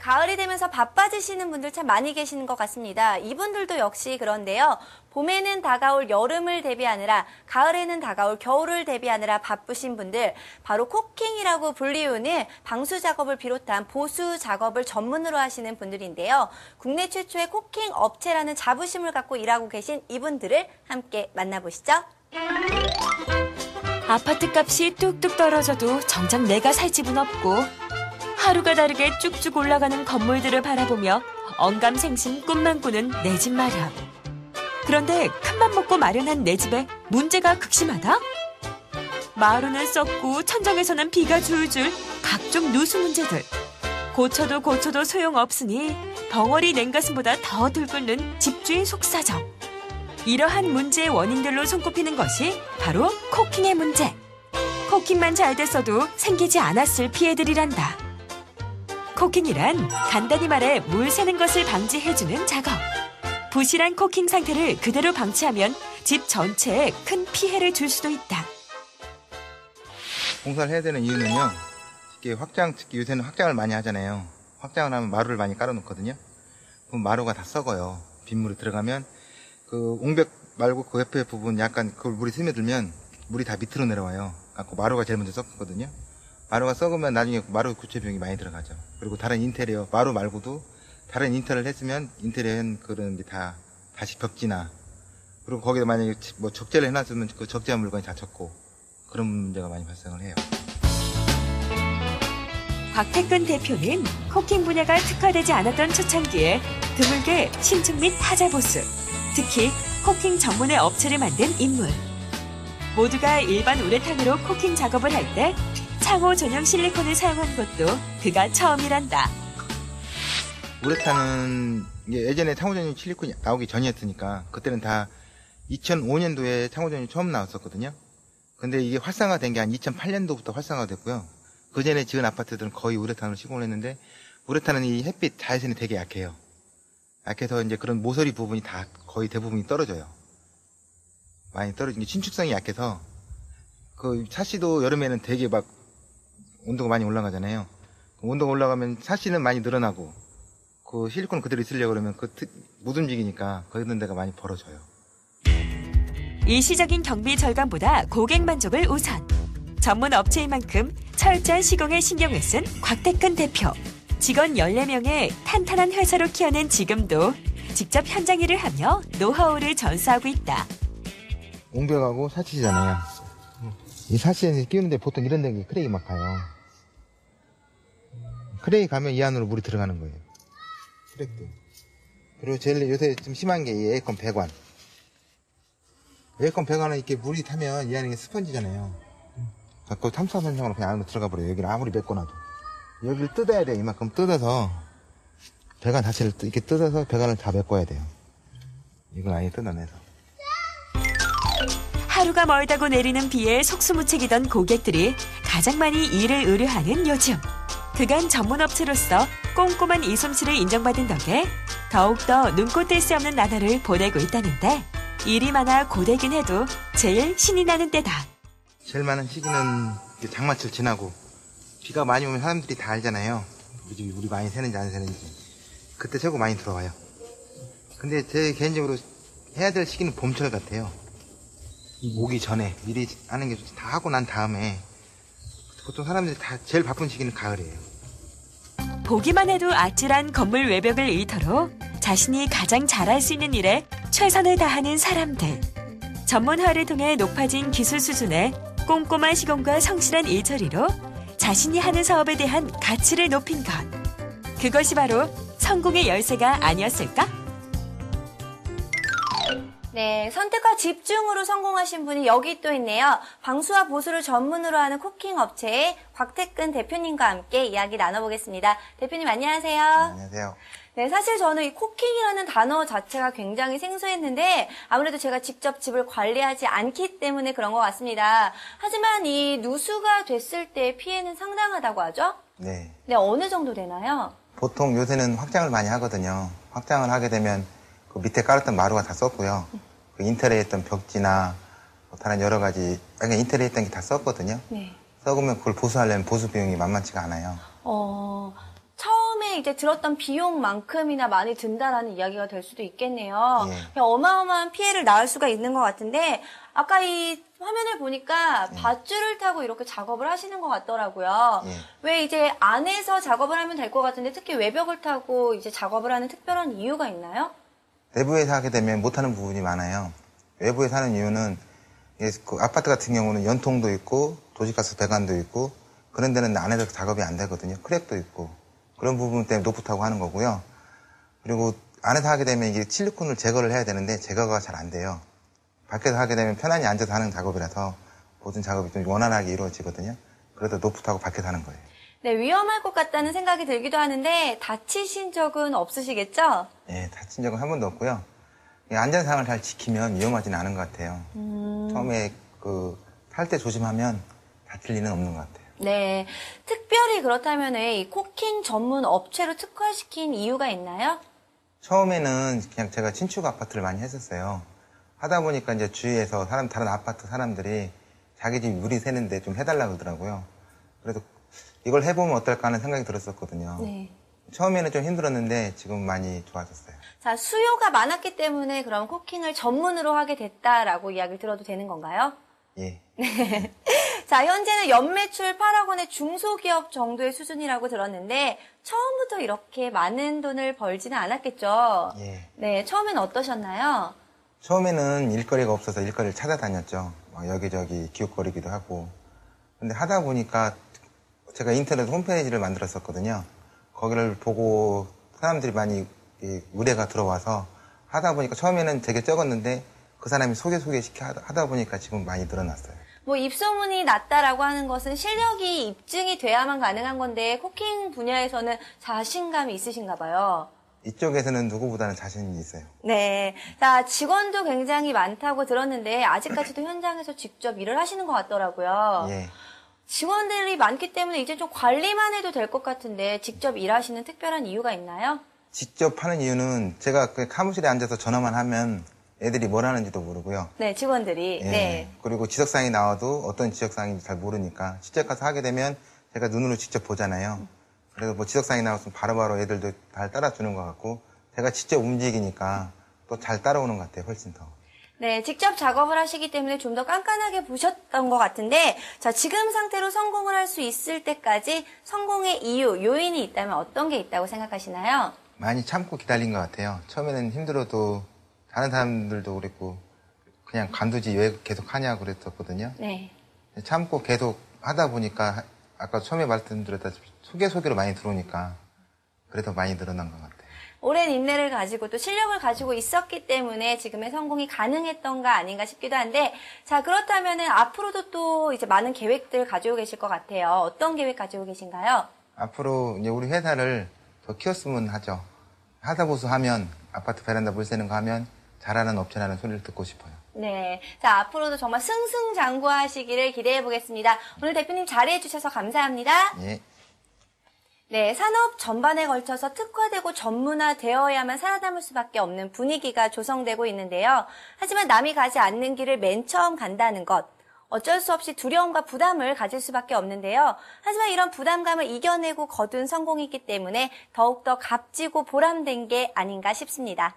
가을이 되면서 바빠지시는 분들 참 많이 계시는 것 같습니다. 이분들도 역시 그런데요. 봄에는 다가올 여름을 대비하느라, 가을에는 다가올 겨울을 대비하느라 바쁘신 분들, 바로 코킹이라고 불리우는 방수 작업을 비롯한 보수 작업을 전문으로 하시는 분들인데요. 국내 최초의 코킹 업체라는 자부심을 갖고 일하고 계신 이분들을 함께 만나보시죠. 아파트 값이 뚝뚝 떨어져도 정작 내가 살 집은 없고, 하루가 다르게 쭉쭉 올라가는 건물들을 바라보며 언감생심 꿈만 꾸는 내 집 마련. 그런데 큰맘 먹고 마련한 내 집에 문제가 극심하다? 마루는 썩고 천정에서는 비가 줄줄, 각종 누수 문제들. 고쳐도 소용없으니 벙어리 냉가슴보다 더 들끓는 집주인 속사정. 이러한 문제의 원인들로 손꼽히는 것이 바로 코킹의 문제. 코킹만 잘 됐어도 생기지 않았을 피해들이란다. 코킹이란 간단히 말해 물 새는 것을 방지해주는 작업. 부실한 코킹 상태를 그대로 방치하면 집 전체에 큰 피해를 줄 수도 있다. 공사를 해야 되는 이유는요. 특히 요새는 확장을 많이 하잖아요. 확장을 하면 마루를 많이 깔아놓거든요. 그럼 마루가 다 썩어요. 빗물이 들어가면 그 옹벽 말고 그 옆에 부분 약간 그걸 물이 스며들면 물이 다 밑으로 내려와요. 그 마루가 제일 먼저 썩거든요. 마루가 썩으면 나중에 마루 교체 비용이 많이 들어가죠. 그리고 다른 인테리어, 마루 말고도 다른 인테리어를 했으면 인테리어는 그런 게 다 다시 벽지나, 그리고 거기다 만약에 뭐 적재를 해놨으면 그 적재한 물건이 다 젖고 그런 문제가 많이 발생을 해요. 곽태근 대표는 코킹 분야가 특화되지 않았던 초창기에 드물게 신축 및 타자 보수, 특히 코킹 전문의 업체를 만든 인물. 모두가 일반 우레탄으로 코킹 작업을 할 때 창호 전용 실리콘을 사용한 것도 그가 처음이란다. 우레탄은 예전에 창호 전용 실리콘이 나오기 전이었으니까 그때는 다 2005년도에 창호 전용이 처음 나왔었거든요. 근데 이게 활성화된 게 한 2008년도부터 활성화됐고요. 그 전에 지은 아파트들은 거의 우레탄으로 시공을 했는데, 우레탄은 이 햇빛 자외선이 되게 약해요. 약해서 이제 그런 모서리 부분이 다 거의 대부분이 떨어져요. 많이 떨어진 게 신축성이 약해서 그 사시도 여름에는 되게 막 온도가 많이 올라가잖아요. 온도가 올라가면 사시는 많이 늘어나고 그 실리콘 그대로 있으려고 그러면 못 움직이니까 그런 데가 많이 벌어져요. 일시적인 경비 절감보다 고객 만족을 우선. 전문 업체인 만큼 철저한 시공에 신경을 쓴 곽태근 대표. 직원 14명의 탄탄한 회사로 키워낸 지금도 직접 현장 일을 하며 노하우를 전수하고 있다. 옹벽하고 사치잖아요. 이 사치에 끼우는데 보통 이런 데 크레이 막 가요. 크레이 가면 이 안으로 물이 들어가는 거예요. 크랙도. 그리고 제일 요새 좀 심한 게 이 에어컨 배관. 에어컨 배관은 이렇게 물이 타면 이 안에 스펀지잖아요. 자꾸 탐사선상으로 그냥 안으로 들어가 버려요. 여기를 아무리 메꿔놔도. 여기를 뜯어야 돼요. 이만큼 뜯어서 배관 자체를 이렇게 뜯어서 배관을 다 메꿔야 돼요. 이걸 아예 뜯어내서. 하루가 멀다고 내리는 비에 속수무책이던 고객들이 가장 많이 일을 의뢰하는 요즘. 그간 전문업체로서 꼼꼼한 이솜씨를 인정받은 덕에 더욱더 눈꽃 뗄 수 없는 나날을 보내고 있다는데, 일이 많아 고되긴 해도 제일 신이 나는 때다. 제일 많은 시기는 장마철 지나고 비가 많이 오면 사람들이 다 알잖아요. 우리 많이 새는지 안 새는지. 그때 최고 많이 들어와요. 근데 제 개인적으로 해야 될 시기는 봄철 같아요. 오기 전에 미리 하는 게 다 하고 난 다음에. 보통 사람들이 다 제일 바쁜 시기는 가을이에요. 보기만 해도 아찔한 건물 외벽을 일터로 자신이 가장 잘할 수 있는 일에 최선을 다하는 사람들. 전문화를 통해 높아진 기술 수준에 꼼꼼한 시공과 성실한 일처리로 자신이 하는 사업에 대한 가치를 높인 것. 그것이 바로 성공의 열쇠가 아니었을까? 네, 선택과 집중으로 성공하신 분이 여기 또 있네요. 방수와 보수를 전문으로 하는 코킹 업체의 곽태근 대표님과 함께 이야기 나눠보겠습니다. 대표님 안녕하세요. 네, 안녕하세요. 네, 사실 저는 이 코킹이라는 단어 자체가 굉장히 생소했는데 아무래도 제가 직접 집을 관리하지 않기 때문에 그런 것 같습니다. 하지만 이 누수가 됐을 때 피해는 상당하다고 하죠? 네. 네, 어느 정도 되나요? 보통 요새는 확장을 많이 하거든요. 확장을 하게 되면 그 밑에 깔았던 마루가 다 썼고요. 그 인테리어 했던 벽지나 뭐 다른 여러 가지 인테리어 했던 게 다 썼거든요. 네. 썩으면 그걸 보수하려면 보수 비용이 만만치가 않아요. 처음에 처음에 이제 들었던 비용만큼이나 많이 든다라는 이야기가 될 수도 있겠네요. 예. 그냥 어마어마한 피해를 낳을 수가 있는 것 같은데 아까 이 화면을 보니까 밧줄을 타고 이렇게 작업을 하시는 것 같더라고요. 예. 왜 이제 안에서 작업을 하면 될 것 같은데 특히 외벽을 타고 이제 작업을 하는 특별한 이유가 있나요? 내부에서 하게 되면 못하는 부분이 많아요. 외부에서 하는 이유는 그 아파트 같은 경우는 연통도 있고 도시가스 배관도 있고 그런 데는 안에서 작업이 안 되거든요. 크랙도 있고 그런 부분 때문에 노프타고 하는 거고요. 그리고 안에서 하게 되면 이게 실리콘을 제거를 해야 되는데 제거가 잘 안 돼요. 밖에서 하게 되면 편안히 앉아서 하는 작업이라서 모든 작업이 좀 원활하게 이루어지거든요. 그래서 노프타고 밖에서 하는 거예요. 네, 위험할 것 같다는 생각이 들기도 하는데 다치신 적은 없으시겠죠? 예, 다친 적은 한 번도 없고요. 안전상을 잘 지키면 위험하지는 않은 것 같아요. 처음에 탈 때 조심하면 다칠 일은 없는 것 같아요. 네, 특별히 그렇다면 이 코킹 전문 업체로 특화시킨 이유가 있나요? 처음에는 그냥 제가 신축 아파트를 많이 했었어요. 하다 보니까 이제 주위에서 다른 아파트 사람들이 자기 집 물이 새는데 좀 해달라고 그러더라고요. 그래서 이걸 해보면 어떨까 하는 생각이 들었었거든요. 네. 처음에는 좀 힘들었는데 지금 많이 좋아졌어요. 자, 수요가 많았기 때문에 그럼 코킹을 전문으로 하게 됐다라고 이야기를 들어도 되는 건가요? 예. 자, 현재는 연매출 8억 원의 중소기업 정도의 수준이라고 들었는데 처음부터 이렇게 많은 돈을 벌지는 않았겠죠? 예. 네, 처음엔 어떠셨나요? 처음에는 일거리가 없어서 일거리를 찾아다녔죠. 여기저기 기웃거리기도 하고. 근데 하다 보니까 제가 인터넷 홈페이지를 만들었었거든요. 거기를 보고 사람들이 많이 의뢰가 들어와서 하다 보니까 처음에는 되게 적었는데 그 사람이 소개시켜 하다 보니까 지금 많이 늘어났어요. 뭐 입소문이 났다라고 하는 것은 실력이 입증이 돼야만 가능한 건데 코킹 분야에서는 자신감이 있으신가 봐요. 이쪽에서는 누구보다는 자신이 있어요. 네. 자, 직원도 굉장히 많다고 들었는데 아직까지도 현장에서 직접 일을 하시는 것 같더라고요. 예. 직원들이 많기 때문에 이제 좀 관리만 해도 될 것 같은데 직접 일하시는 특별한 이유가 있나요? 직접 하는 이유는 제가 그 사무실에 앉아서 전화만 하면 애들이 뭘 하는지도 모르고요. 네, 직원들이. 예. 네. 그리고 지적사항이 나와도 어떤 지적사항인지 잘 모르니까 직접 가서 하게 되면 제가 눈으로 직접 보잖아요. 그래서 뭐 지적사항이 나왔으면 바로바로 애들도 잘 따라주는 것 같고 제가 직접 움직이니까 또 잘 따라오는 것 같아요. 훨씬 더. 네, 직접 작업을 하시기 때문에 좀 더 깐깐하게 보셨던 것 같은데, 자, 지금 상태로 성공을 할 수 있을 때까지 성공의 이유, 요인이 있다면 어떤 게 있다고 생각하시나요? 많이 참고 기다린 것 같아요. 처음에는 힘들어도 다른 사람들도 그랬고 그냥 관두지 왜 계속 하냐고 그랬었거든요. 네. 참고 계속 하다 보니까 아까 처음에 말씀드렸다시피 소개로 많이 들어오니까 그래도 많이 늘어난 것 같아요. 오랜 인내를 가지고 또 실력을 가지고 있었기 때문에 지금의 성공이 가능했던가 아닌가 싶기도 한데, 자, 그렇다면은 앞으로도 또 이제 많은 계획들 가지고 계실 것 같아요. 어떤 계획 가지고 계신가요? 앞으로 이제 우리 회사를 더 키웠으면 하죠. 하다보수 하면 아파트 베란다 물 새는 거 하면 잘하는 업체라는 소리를 듣고 싶어요. 네. 자, 앞으로도 정말 승승장구하시기를 기대해 보겠습니다. 오늘 대표님 자리해 주셔서 감사합니다. 예. 네, 산업 전반에 걸쳐서 특화되고 전문화되어야만 살아남을 수밖에 없는 분위기가 조성되고 있는데요. 하지만 남이 가지 않는 길을 맨 처음 간다는 것, 어쩔 수 없이 두려움과 부담을 가질 수밖에 없는데요. 하지만 이런 부담감을 이겨내고 거둔 성공이기 때문에 더욱더 값지고 보람된 게 아닌가 싶습니다.